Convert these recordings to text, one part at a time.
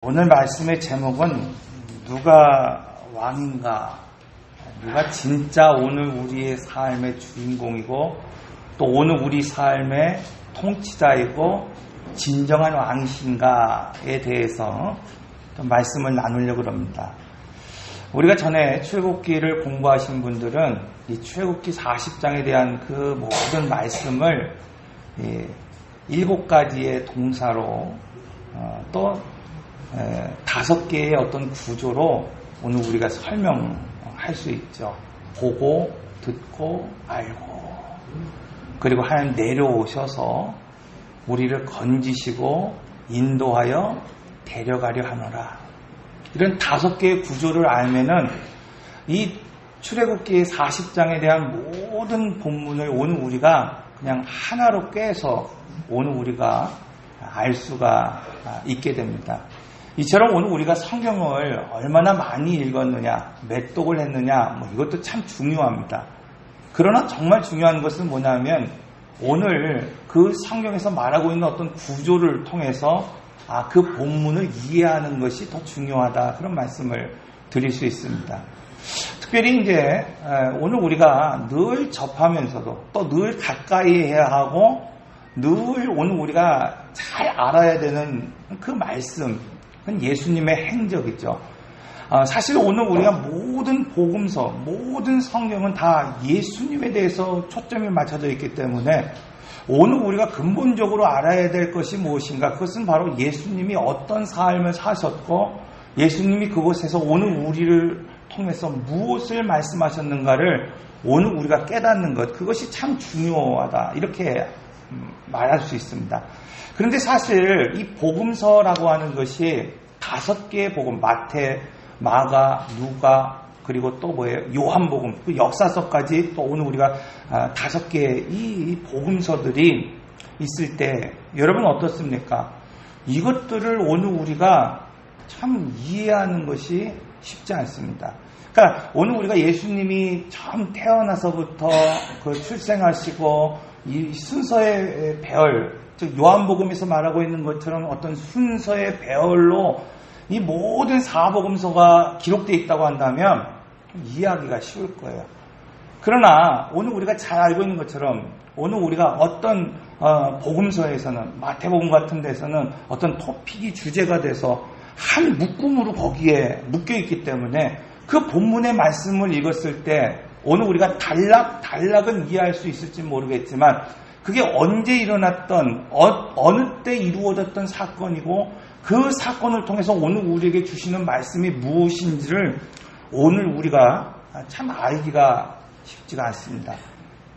오늘 말씀의 제목은 누가 왕인가? 누가 진짜 오늘 우리의 삶의 주인공이고 또 오늘 우리 삶의 통치자이고 진정한 왕이신가에 대해서 좀 말씀을 나누려고 합니다. 우리가 전에 출애굽기를 공부하신 분들은 이 출애굽기 40장에 대한 그 모든 말씀을 7가지의 동사로 또 5개의 어떤 구조로 오늘 우리가 설명할 수 있죠. 보고, 듣고, 알고. 그리고 하나님 내려오셔서 우리를 건지시고 인도하여 데려가려 하노라. 이런 5개의 구조를 알면은 이 출애굽기 40장에 대한 모든 본문을 오늘 우리가 그냥 하나로 꿰서 오늘 우리가 알 수가 있게 됩니다. 이처럼 오늘 우리가 성경을 얼마나 많이 읽었느냐, 몇 독을 했느냐, 이것도 참 중요합니다. 그러나 정말 중요한 것은 뭐냐면 오늘 그 성경에서 말하고 있는 어떤 구조를 통해서 그 본문을 이해하는 것이 더 중요하다. 그런 말씀을 드릴 수 있습니다. 특별히 이제 오늘 우리가 늘 접하면서도 또 늘 가까이 해야 하고 늘 오늘 우리가 잘 알아야 되는 그 말씀, 그건 예수님의 행적이죠. 사실 오늘 우리가 모든 복음서, 모든 성경은 다 예수님에 대해서 초점이 맞춰져 있기 때문에 오늘 우리가 근본적으로 알아야 될 것이 무엇인가? 그것은 바로 예수님이 어떤 삶을 사셨고 예수님이 그곳에서 오늘 우리를 통해서 무엇을 말씀하셨는가를 오늘 우리가 깨닫는 것, 그것이 참 중요하다. 이렇게 말할 수 있습니다. 그런데 사실 이 복음서라고 하는 것이 5개의 복음, 마태, 마가, 누가, 그리고 또 요한복음, 그 역사서까지 또 오늘 우리가 5개의 이 복음서들이 있을 때 여러분 어떻습니까? 이것들을 오늘 우리가 참 이해하는 것이 쉽지 않습니다. 그러니까 오늘 우리가 예수님이 처음 태어나서부터 그 출생하시고 이 순서의 배열, 즉 요한복음에서 말하고 있는 것처럼 어떤 순서의 배열로 이 모든 4복음서가 기록되어 있다고 한다면 이해하기가 쉬울 거예요. 그러나 오늘 우리가 잘 알고 있는 것처럼 오늘 우리가 어떤 복음서에서는 마태복음 같은 데서는 어떤 토픽이 주제가 돼서 한 묶음으로 거기에 묶여있기 때문에 그 본문의 말씀을 읽었을 때 오늘 우리가 단락은 이해할 수 있을지 모르겠지만 그게 언제 일어났던 어느 때 이루어졌던 사건이고 그 사건을 통해서 오늘 우리에게 주시는 말씀이 무엇인지를 오늘 우리가 참 알기가 쉽지가 않습니다.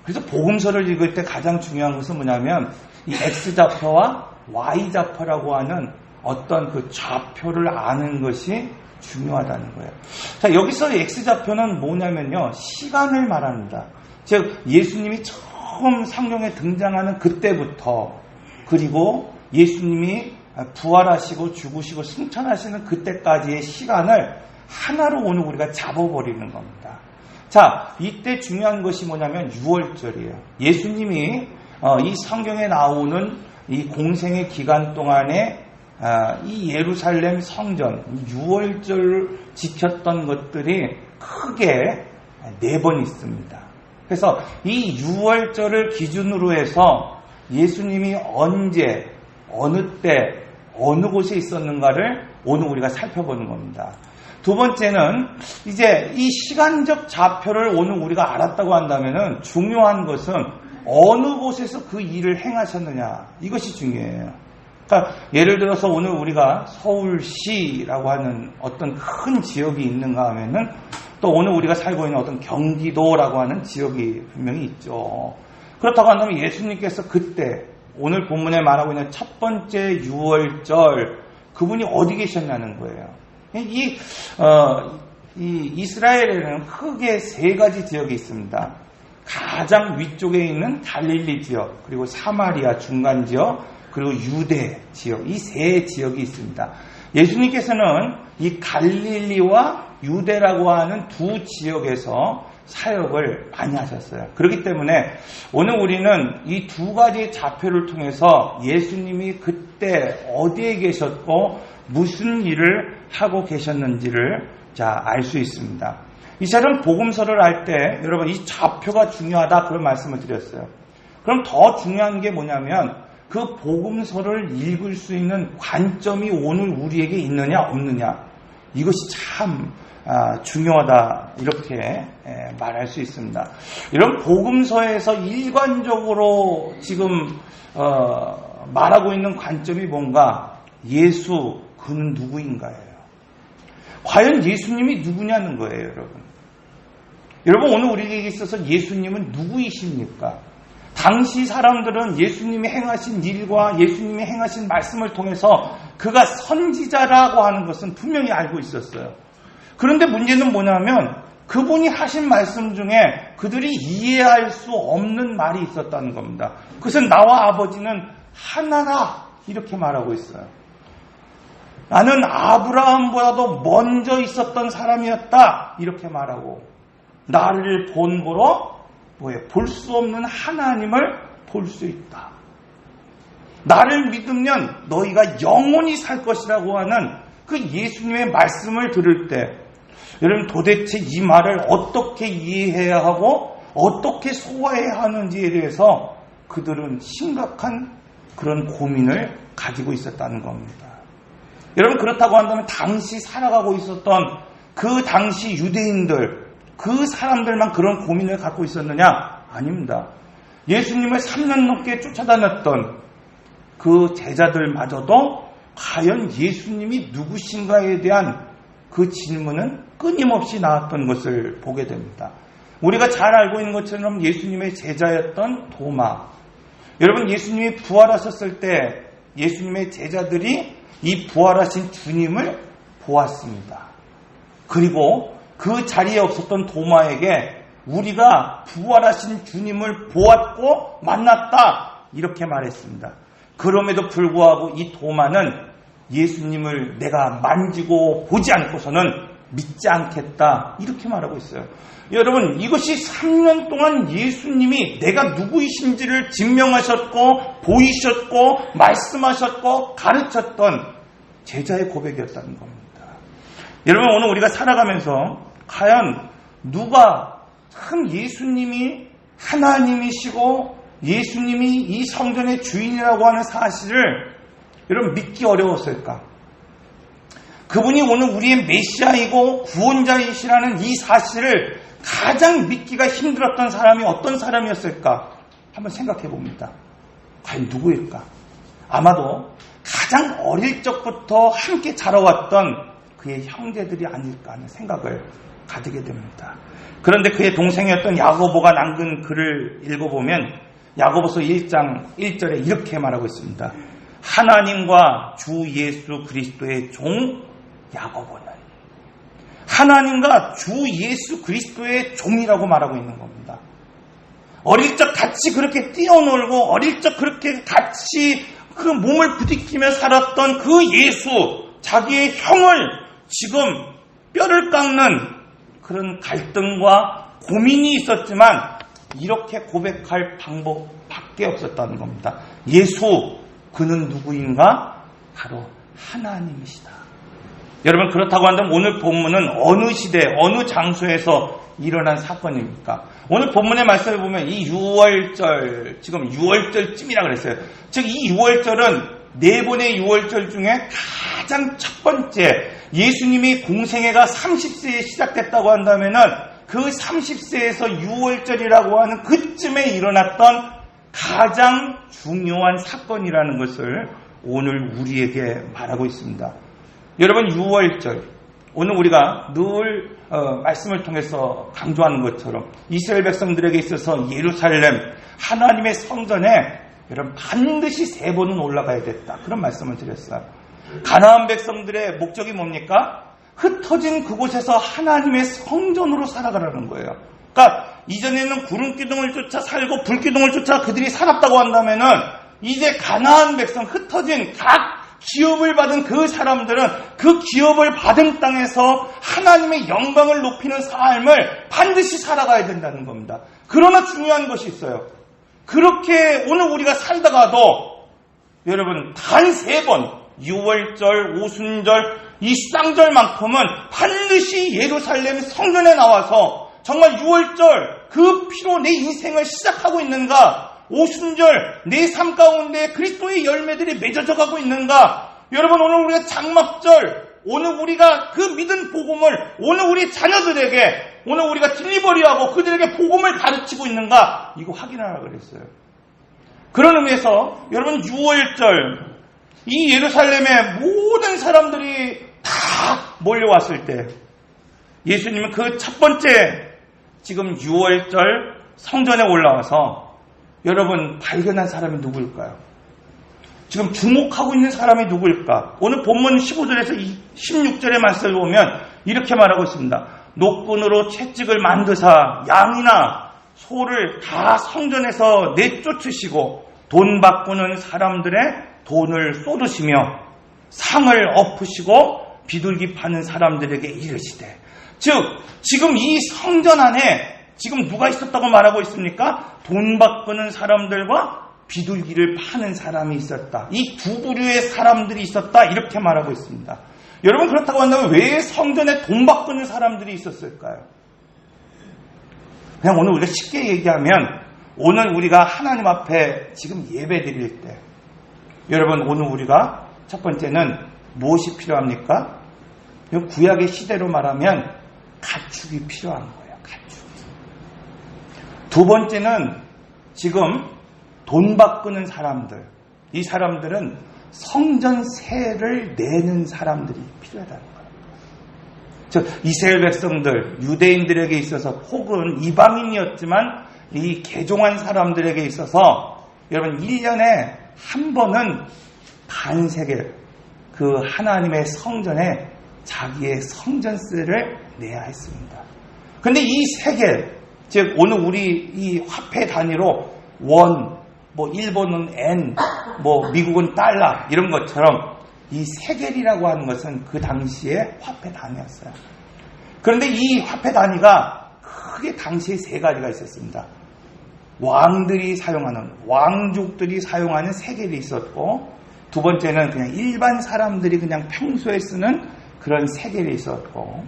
그래서 복음서를 읽을 때 가장 중요한 것은 뭐냐면 이 X좌표와 Y좌표라고 하는 어떤 그 좌표를 아는 것이 중요하다는 거예요. 자, 여기서 X좌표는 뭐냐면요, 시간을 말합니다. 즉 예수님이 처음 성경에 등장하는 그때부터 그리고 예수님이 부활하시고 죽으시고 승천하시는 그때까지의 시간을 하나로 오늘 우리가 잡아버리는 겁니다. 자, 이때 중요한 것이 뭐냐면 6월절이에요. 예수님이 이 성경에 나오는 이 공생의 기간 동안에 이 예루살렘 성전 6월절 지켰던 것들이 크게 4번 있습니다. 그래서 이 6월절을 기준으로 해서 예수님이 언제, 어느 때, 어느 곳에 있었는가를 오늘 우리가 살펴보는 겁니다. 두 번째는 이제 이 시간적 좌표를 오늘 우리가 알았다고 한다면은 중요한 것은 어느 곳에서 그 일을 행하셨느냐, 이것이 중요해요. 그러니까 예를 들어서 오늘 우리가 서울시라고 하는 어떤 큰 지역이 있는가 하면은 또 오늘 우리가 살고 있는 어떤 경기도라고 하는 지역이 분명히 있죠. 그렇다고 한다면 예수님께서 그때 오늘 본문에 말하고 있는 첫 번째 6월절 그분이 어디 계셨냐는 거예요. 이 이스라엘에는 크게 3가지 지역이 있습니다. 가장 위쪽에 있는 갈릴리 지역, 그리고 사마리아 중간 지역, 그리고 유대 지역, 이 3지역이 있습니다. 예수님께서는 이 갈릴리와 유대라고 하는 2 지역에서 사역을 많이 하셨어요. 그렇기 때문에 오늘 우리는 이 2가지 좌표를 통해서 예수님이 그때 어디에 계셨고 무슨 일을 하고 계셨는지를 알 수 있습니다. 이처럼 복음서를 할 때 여러분 이 좌표가 중요하다 그런 말씀을 드렸어요. 그럼 더 중요한 게 뭐냐면 그 복음서를 읽을 수 있는 관점이 오늘 우리에게 있느냐 없느냐, 이것이 참 중요하다 이렇게 말할 수 있습니다. 이런 복음서에서 일관적으로 지금 말하고 있는 관점이 뭔가, 예수 그는 누구인가예요. 과연 예수님이 누구냐는 거예요, 여러분. 여러분, 오늘 우리에게 있어서 예수님은 누구이십니까? 당시 사람들은 예수님이 행하신 일과 예수님이 행하신 말씀을 통해서 그가 선지자라고 하는 것은 분명히 알고 있었어요. 그런데 문제는 뭐냐면 그분이 하신 말씀 중에 그들이 이해할 수 없는 말이 있었다는 겁니다. 그것은 나와 아버지는 하나라 이렇게 말하고 있어요. 나는 아브라함보다도 먼저 있었던 사람이었다 이렇게 말하고, 나를 본보로 볼 수 없는 하나님을 볼 수 있다. 나를 믿으면 너희가 영원히 살 것이라고 하는 그 예수님의 말씀을 들을 때, 여러분 도대체 이 말을 어떻게 이해해야 하고 어떻게 소화해야 하는지에 대해서 그들은 심각한 그런 고민을 가지고 있었다는 겁니다. 여러분, 그렇다고 한다면 당시 살아가고 있었던 그 당시 유대인들, 그 사람들만 그런 고민을 갖고 있었느냐? 아닙니다. 예수님을 3년 넘게 쫓아다녔던 그 제자들마저도 과연 예수님이 누구신가에 대한 그 질문은 끊임없이 나왔던 것을 보게 됩니다. 우리가 잘 알고 있는 것처럼 예수님의 제자였던 도마. 여러분, 예수님이 부활하셨을 때 예수님의 제자들이 이 부활하신 주님을 보았습니다. 그리고 그 자리에 없었던 도마에게 우리가 부활하신 주님을 보았고 만났다 이렇게 말했습니다. 그럼에도 불구하고 이 도마는 예수님을 내가 만지고 보지 않고서는 믿지 않겠다 이렇게 말하고 있어요. 여러분, 이것이 3년 동안 예수님이 내가 누구이신지를 증명하셨고 보이셨고 말씀하셨고 가르쳤던 제자의 고백이었다는 겁니다. 여러분, 오늘 우리가 살아가면서 과연 누가 참 예수님이 하나님이시고 예수님이 이 성전의 주인이라고 하는 사실을 여러분 믿기 어려웠을까? 그분이 오늘 우리의 메시아이고 구원자이시라는 이 사실을 가장 믿기가 힘들었던 사람이 어떤 사람이었을까? 한번 생각해 봅니다. 과연 누구일까? 아마도 가장 어릴 적부터 함께 자라왔던 그의 형제들이 아닐까 하는 생각을 가지게 됩니다. 그런데 그의 동생이었던 야고보가 남긴 글을 읽어보면 야고보서 1장 1절에 이렇게 말하고 있습니다. 하나님과 주 예수 그리스도의 종 야고보는, 하나님과 주 예수 그리스도의 종이라고 말하고 있는 겁니다. 어릴 적 같이 그렇게 뛰어놀고 어릴 적 그렇게 같이 그 몸을 부딪히며 살았던 그 예수, 자기의 형을 지금 뼈를 깎는 그런 갈등과 고민이 있었지만 이렇게 고백할 방법밖에 없었다는 겁니다. 예수, 그는 누구인가? 바로 하나님이시다. 여러분, 그렇다고 한다면 오늘 본문은 어느 시대, 어느 장소에서 일어난 사건입니까? 오늘 본문의 말씀을 보면 이 6월절, 지금 6월절쯤이라 그랬어요. 즉 이 6월절은 네 번의 6월절 중에 가장 첫 번째, 예수님이 공생애가 30세에 시작됐다고 한다면은 그 30세에서 6월절이라고 하는 그쯤에 일어났던 가장 중요한 사건이라는 것을 오늘 우리에게 말하고 있습니다. 여러분, 6월절, 오늘 우리가 늘 말씀을 통해서 강조하는 것처럼 이스라엘 백성들에게 있어서 예루살렘 하나님의 성전에 여러분 반드시 3번은 올라가야 됐다, 그런 말씀을 드렸어요. 가나안 백성들의 목적이 뭡니까? 흩어진 그곳에서 하나님의 성전으로 살아가라는 거예요. 그러니까 이전에는 구름기둥을 쫓아 살고 불기둥을 쫓아 그들이 살았다고 한다면은 이제 가나안 백성, 흩어진 각 기업을 받은 그 사람들은 그 기업을 받은 땅에서 하나님의 영광을 높이는 삶을 반드시 살아가야 된다는 겁니다. 그러나 중요한 것이 있어요. 그렇게 오늘 우리가 살다가도 여러분 단 3번, 유월절, 오순절, 이 쌍절만큼은 반드시 예루살렘 성전에 나와서 정말 유월절 그 피로 내 인생을 시작하고 있는가? 오순절 내 삶 가운데 그리스도의 열매들이 맺어져 가고 있는가? 여러분, 오늘 우리가 장막절, 오늘 우리가 그 믿은 복음을 오늘 우리 자녀들에게, 오늘 우리가 딜리버리하고 그들에게 복음을 가르치고 있는가? 이거 확인하라 그랬어요. 그런 의미에서 여러분, 유월절 이 예루살렘의 모든 사람들이 다 몰려왔을 때 예수님은 그 첫 번째 지금 유월절 성전에 올라와서 여러분 발견한 사람이 누구일까요? 지금 주목하고 있는 사람이 누구일까? 오늘 본문 15절에서 16절의 말씀을 보면 이렇게 말하고 있습니다. 노끈으로 채찍을 만드사 양이나 소를 다 성전에서 내쫓으시고 돈 바꾸는 사람들의 돈을 쏟으시며 상을 엎으시고 비둘기 파는 사람들에게 이르시되. 즉 지금 이 성전 안에 지금 누가 있었다고 말하고 있습니까? 돈 바꾸는 사람들과 비둘기를 파는 사람이 있었다. 이 두 부류의 사람들이 있었다. 이렇게 말하고 있습니다. 여러분, 그렇다고 한다면 왜 성전에 돈 바꾸는 사람들이 있었을까요? 그냥 오늘 우리가 쉽게 얘기하면 오늘 우리가 하나님 앞에 지금 예배 드릴 때 여러분, 오늘 우리가 첫 번째는 무엇이 필요합니까? 구약의 시대로 말하면 가축이 필요한 거예요. 가축. 두 번째는 지금 돈 바꾸는 사람들. 이 사람들은 성전세를 내는 사람들이 필요하다는 거예요. 즉 이스라엘 백성들, 유대인들에게 있어서 혹은 이방인이었지만 이 개종한 사람들에게 있어서 여러분 1년에 한 번은 반세겔 그 하나님의 성전에 자기의 성전세를 내야 했습니다. 그런데 이 세겔, 즉 오늘 우리 이 화폐 단위로 원, 뭐 일본은 엔, 뭐 미국은 달러 이런 것처럼 이 세겔이라고 하는 것은 그 당시에 화폐 단위였어요. 그런데 이 화폐 단위가 크게 당시에 세 가지가 있었습니다. 왕들이 사용하는, 왕족들이 사용하는 세겔이 있었고, 두 번째는 그냥 일반 사람들이 그냥 평소에 쓰는 그런 세겔이 있었고,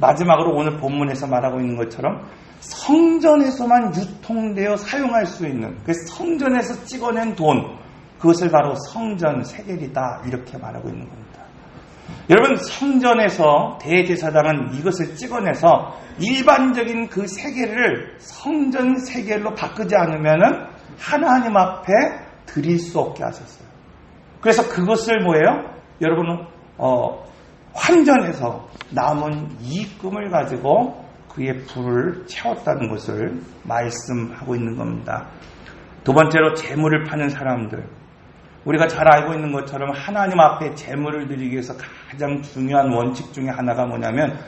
마지막으로 오늘 본문에서 말하고 있는 것처럼 성전에서만 유통되어 사용할 수 있는 그 성전에서 찍어낸 돈, 그것을 바로 성전 세겔이다 이렇게 말하고 있는 겁니다. 여러분, 성전에서 대제사장은 이것을 찍어내서 일반적인 그 세겔을 성전 세겔로 바꾸지 않으면은 하나님 앞에 드릴 수 없게 하셨어요. 그래서 그것을 뭐예요? 여러분, 환전해서 남은 이익금을 가지고 그의 부를 채웠다는 것을 말씀하고 있는 겁니다. 두 번째로 재물을 파는 사람들. 우리가 잘 알고 있는 것처럼 하나님 앞에 재물을 드리기 위해서 가장 중요한 원칙 중에 하나가 뭐냐면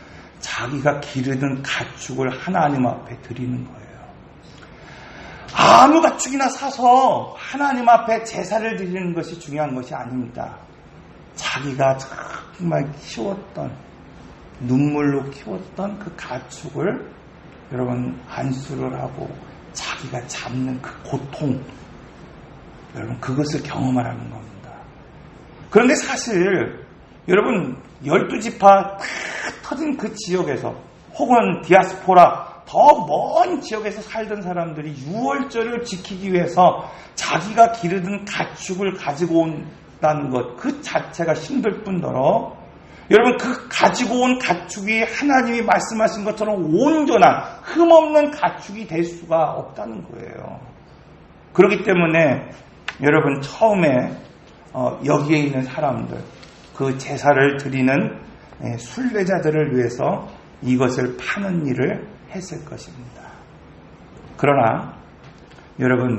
자기가 기르던 가축을 하나님 앞에 드리는 거예요. 아무 가축이나 사서 하나님 앞에 제사를 드리는 것이 중요한 것이 아닙니다. 자기가 정말 키웠던, 눈물로 키웠던 그 가축을 여러분 안수를 하고 자기가 잡는 그 고통, 여러분 그것을 경험하라는 겁니다. 그런데 사실 여러분 12지파 탁 터진 그 지역에서 혹은 디아스포라 더 먼 지역에서 살던 사람들이 유월절을 지키기 위해서 자기가 기르던 가축을 가지고 온다는 것 그 자체가 힘들 뿐더러 여러분 그 가지고 온 가축이 하나님이 말씀하신 것처럼 온전한 흠없는 가축이 될 수가 없다는 거예요. 그렇기 때문에 여러분 처음에 여기에 있는 사람들 그 제사를 드리는 순례자들을 위해서 이것을 파는 일을 했을 것입니다. 그러나 여러분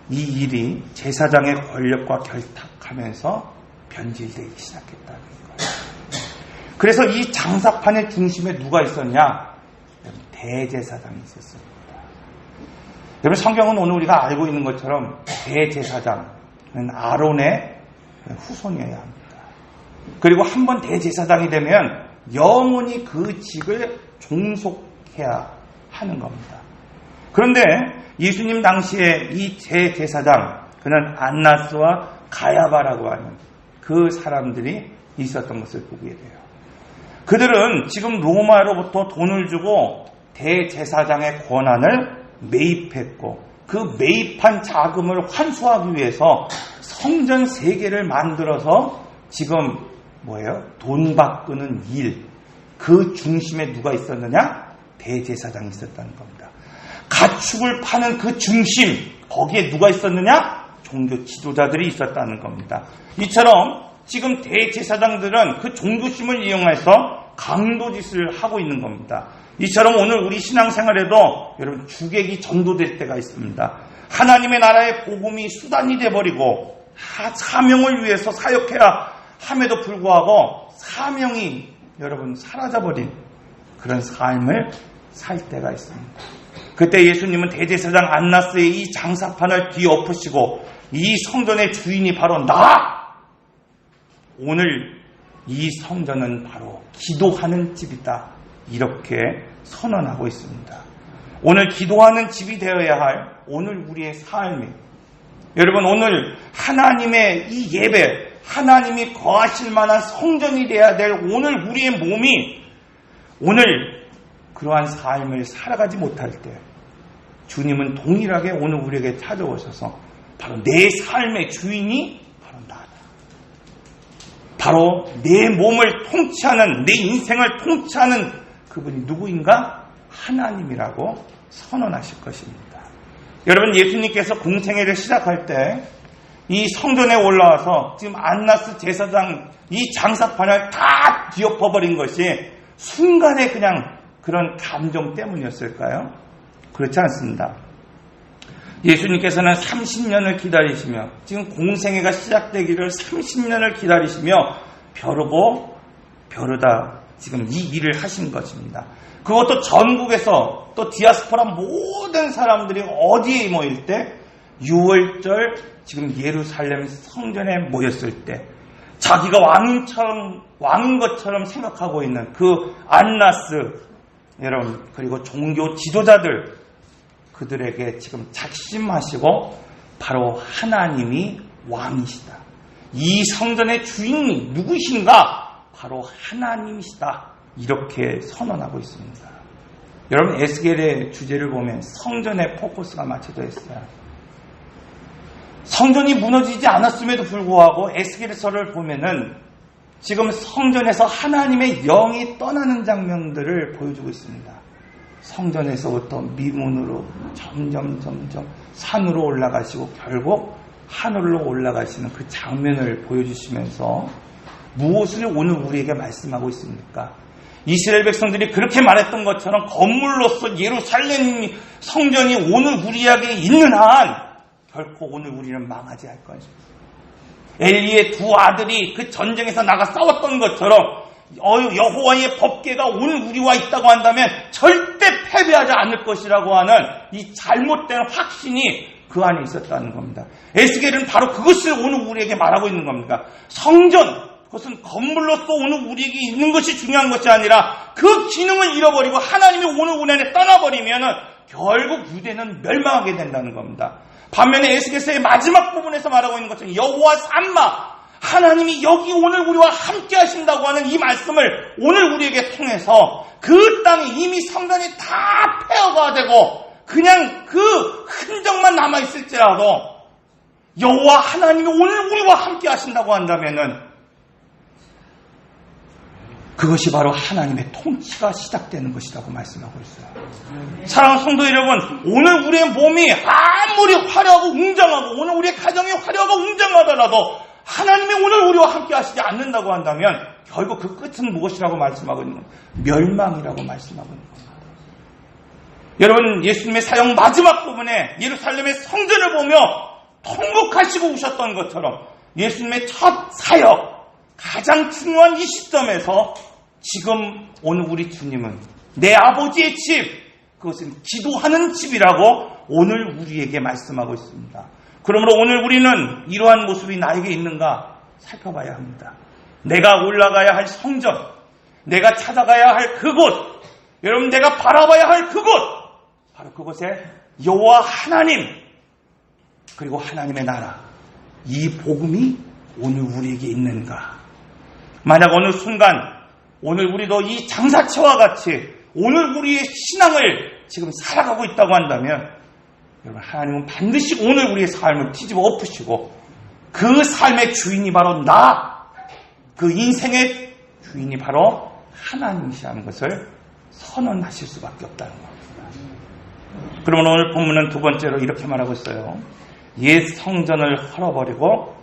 이 일이 제사장의 권력과 결탁하면서 변질되기 시작했다는 거예요. 그래서 이 장사판의 중심에 누가 있었냐? 대제사장이 있었습니다. 여러분 성경은 오늘 우리가 알고 있는 것처럼 대제사장은 아론의 후손이어야 합니다. 그리고 한번 대제사장이 되면 영원히 그 직을 종속해야 하는 겁니다. 그런데 예수님 당시에 이 대제사장, 그는 안나스와 가야바라고 하는 그 사람들이 있었던 것을 보게 돼요. 그들은 지금 로마로부터 돈을 주고 대제사장의 권한을 매입했고 그 매입한 자금을 환수하기 위해서 성전 3개를 만들어서 지금 돈 바꾸는 일, 그 중심에 누가 있었느냐? 대제사장이 있었다는 겁니다. 가축을 파는 그 중심, 거기에 누가 있었느냐? 종교 지도자들이 있었다는 겁니다. 이처럼 지금 대제사장들은 그 종교심을 이용해서 강도짓을 하고 있는 겁니다. 이처럼 오늘 우리 신앙생활에도 여러분 주객이 전도될 때가 있습니다. 하나님의 나라의 복음이 수단이 돼버리고 사명을 위해서 사역해야 함에도 불구하고 사명이 여러분 사라져버린 그런 삶을 살 때가 있습니다. 그때 예수님은 대제사장 안나스의 이 장사판을 뒤엎으시고 이 성전의 주인이 바로 나! 오늘 이 성전은 바로 기도하는 집이다. 이렇게 선언하고 있습니다. 오늘 기도하는 집이 되어야 할 오늘 우리의 삶이 여러분 오늘 하나님의 이 예배 하나님이 거하실 만한 성전이 되어야 될 오늘 우리의 몸이 오늘 그러한 삶을 살아가지 못할 때 주님은 동일하게 오늘 우리에게 찾아오셔서 바로 내 삶의 주인이 바로 나다. 바로 내 몸을 통치하는 내 인생을 통치하는 그분이 누구인가? 하나님이라고 선언하실 것입니다. 여러분 예수님께서 공생애를 시작할 때 이 성전에 올라와서 지금 안나스 제사장 이 장사판을 다 뒤엎어버린 것이 순간에 그냥 그런 감정 때문이었을까요? 그렇지 않습니다. 예수님께서는 30년을 기다리시며 지금 공생애가 시작되기를 30년을 기다리시며 벼르고 벼르다 지금 이 일을 하신 것입니다. 그것도 전국에서 또 디아스포라 모든 사람들이 어디에 모일 때 6월절 지금 예루살렘 성전에 모였을 때 자기가 왕인 것처럼 생각하고 있는 그 안나스 여러분 그리고 종교 지도자들 그들에게 지금 작심하시고 바로 하나님이 왕이시다. 이 성전의 주인이 누구신가? 바로 하나님이시다. 이렇게 선언하고 있습니다. 여러분 에스겔의 주제를 보면 성전에 포커스가 맞춰져 있어요. 성전이 무너지지 않았음에도 불구하고 에스겔서를 보면은 지금 성전에서 하나님의 영이 떠나는 장면들을 보여주고 있습니다. 성전에서부터 미문으로 점점 산으로 올라가시고 결국 하늘로 올라가시는 그 장면을 보여주시면서 무엇을 오늘 우리에게 말씀하고 있습니까? 이스라엘 백성들이 그렇게 말했던 것처럼 건물로서 예루살렘 성전이 오늘 우리에게 있는 한 결코 오늘 우리는 망하지 할 것입니다. 엘리의 2 아들이 그 전쟁에서 나가 싸웠던 것처럼 여호와의 법궤가 오늘 우리와 있다고 한다면 절대 패배하지 않을 것이라고 하는 이 잘못된 확신이 그 안에 있었다는 겁니다. 에스겔은 바로 그것을 오늘 우리에게 말하고 있는 겁니다. 성전, 그것은 건물로서 오늘 우리에게 있는 것이 중요한 것이 아니라 그 기능을 잃어버리고 하나님이 오늘 우리 안에 떠나버리면 결국 유대는 멸망하게 된다는 겁니다. 반면에 에스겔서의 마지막 부분에서 말하고 있는 것은 여호와 삼마 하나님이 여기 오늘 우리와 함께 하신다고 하는 이 말씀을 오늘 우리에게 통해서 그 땅에 이미 성전이 다 폐허가 되고 그냥 그 흔적만 남아있을지라도 여호와 하나님이 오늘 우리와 함께 하신다고 한다면은 그것이 바로 하나님의 통치가 시작되는 것이라고 말씀하고 있어요. 사랑하는 성도 여러분, 오늘 우리의 몸이 아무리 화려하고 웅장하고 오늘 우리의 가정이 화려하고 웅장하더라도 하나님이 오늘 우리와 함께 하시지 않는다고 한다면 결국 그 끝은 무엇이라고 말씀하고 있는 겁니다. 멸망이라고 말씀하고 있는 겁니다. 여러분 예수님의 사역 마지막 부분에 예루살렘의 성전을 보며 통곡하시고 우셨던 것처럼 예수님의 첫 사역 가장 중요한 이 시점에서 지금 오늘 우리 주님은 내 아버지의 집, 그것은 기도하는 집이라고 오늘 우리에게 말씀하고 있습니다. 그러므로 오늘 우리는 이러한 모습이 나에게 있는가 살펴봐야 합니다. 내가 올라가야 할 성전, 내가 찾아가야 할 그곳, 여러분 내가 바라봐야 할 그곳, 바로 그곳에 여호와 하나님 그리고 하나님의 나라, 이 복음이 오늘 우리에게 있는가? 만약 어느 순간 오늘 우리도 이 장사체와 같이 오늘 우리의 신앙을 지금 살아가고 있다고 한다면 여러분, 하나님은 반드시 오늘 우리의 삶을 뒤집어 엎으시고 그 삶의 주인이 바로 그 인생의 주인이 바로 하나님이시라는 것을 선언하실 수밖에 없다는 겁니다. 그러면 오늘 본문은 두 번째로 이렇게 말하고 있어요. 옛 성전을 헐어버리고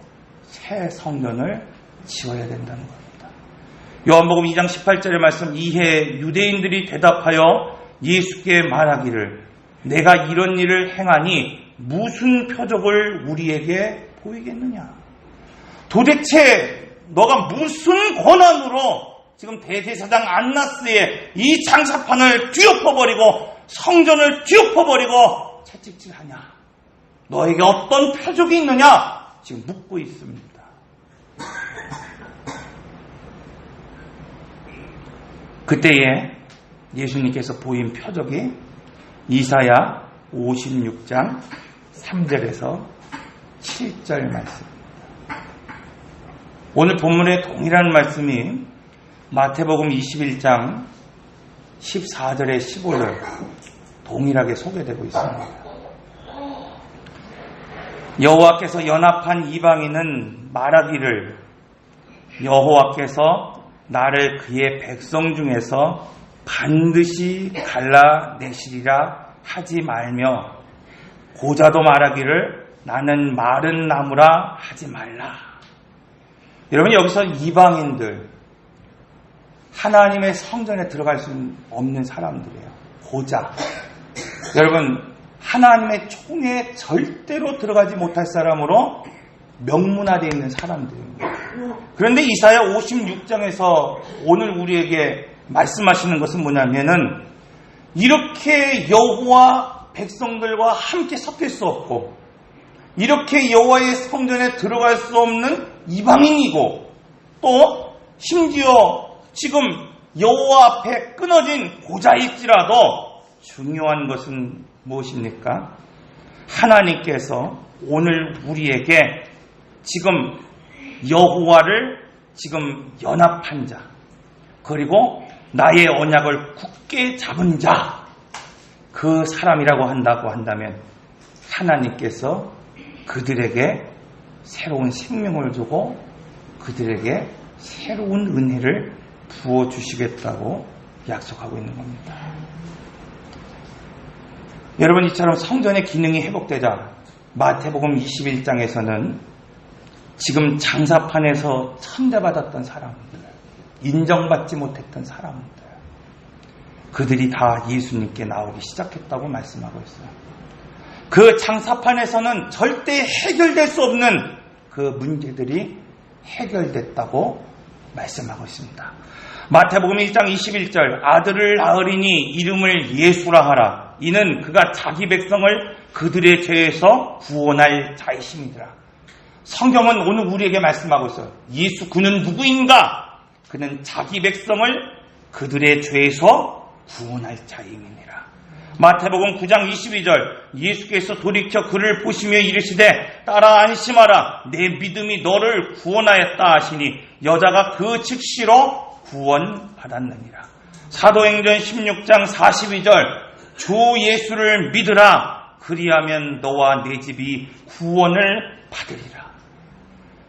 새 성전을 지어야 된다는 겁니다. 요한복음 2장 18절의 말씀, 이에 유대인들이 대답하여 예수께 말하기를 내가 이런 일을 행하니 무슨 표적을 우리에게 보이겠느냐? 도대체 너가 무슨 권한으로 지금 대제사장 안나스의 이 장사판을 뒤엎어버리고 성전을 뒤엎어버리고 채찍질하냐? 너에게 어떤 표적이 있느냐? 지금 묻고 있습니다. 그때에 예수님께서 보인 표적이 이사야 56장 3절에서 7절 말씀입니다. 오늘 본문의 동일한 말씀이 마태복음 21장 14절에 15절 동일하게 소개되고 있습니다. 여호와께서 연합한 이방인은 말하기를 여호와께서 나를 그의 백성 중에서 반드시 갈라내시리라 하지 말며 고자도 말하기를 나는 마른 나무라 하지 말라. 여러분, 여기서 이방인들, 하나님의 성전에 들어갈 수 없는 사람들이에요. 고자. 여러분, 하나님의 총회에 절대로 들어가지 못할 사람으로 명문화되어 있는 사람들입니다. 그런데 이사야 56장에서 오늘 우리에게 말씀하시는 것은 뭐냐면은 이렇게 여호와 백성들과 함께 섞일 수 없고 이렇게 여호와의 성전에 들어갈 수 없는 이방인이고 또 심지어 지금 여호와 앞에 끊어진 고자일지라도 중요한 것은 무엇입니까? 하나님께서 오늘 우리에게 지금 여호와를 지금 연합한 자 그리고 나의 언약을 굳게 잡은 자, 그 사람이라고 한다면 하나님께서 그들에게 새로운 생명을 주고 그들에게 새로운 은혜를 부어주시겠다고 약속하고 있는 겁니다. 여러분, 이처럼 성전의 기능이 회복되자 마태복음 21장에서는 지금 장사판에서 천대받았던 사람들, 인정받지 못했던 사람들, 그들이 다 예수님께 나오기 시작했다고 말씀하고 있어요. 그 장사판에서는 절대 해결될 수 없는 그 문제들이 해결됐다고 말씀하고 있습니다. 마태복음 1장 21절, 아들을 낳으리니 이름을 예수라 하라. 이는 그가 자기 백성을 그들의 죄에서 구원할 자이심이더라. 성경은 오늘 우리에게 말씀하고 있어요. 예수 그는 누구인가? 그는 자기 백성을 그들의 죄에서 구원할 자임이니라. 마태복음 9장 22절, 예수께서 돌이켜 그를 보시며 이르시되 따라 안심하라. 내 믿음이 너를 구원하였다 하시니 여자가 그 즉시로 구원받았느니라. 사도행전 16장 42절, 주 예수를 믿으라. 그리하면 너와 내 집이 구원을 받으리라.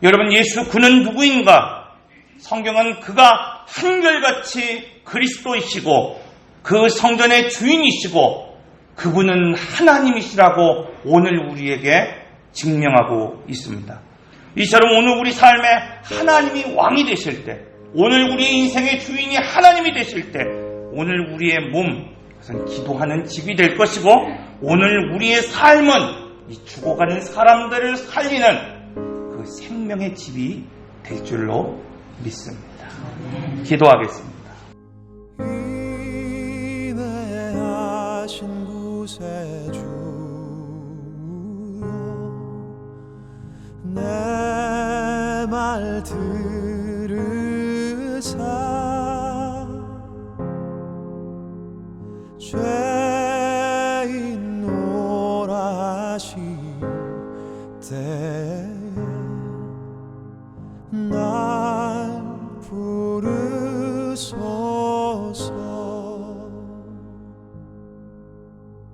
여러분, 예수 그는 누구인가? 성경은 그가 한결같이 그리스도이시고 그 성전의 주인이시고 그분은 하나님이시라고 오늘 우리에게 증명하고 있습니다. 이처럼 오늘 우리 삶에 하나님이 왕이 되실 때, 오늘 우리의 인생의 주인이 하나님이 되실 때, 오늘 우리의 몸, 그것은 기도하는 집이 될 것이고 오늘 우리의 삶은 이 죽어가는 사람들을 살리는 그 생명의 집이 될 줄로 믿습니다. 기도하겠습니다. 인내하신 곳에 주여 내 말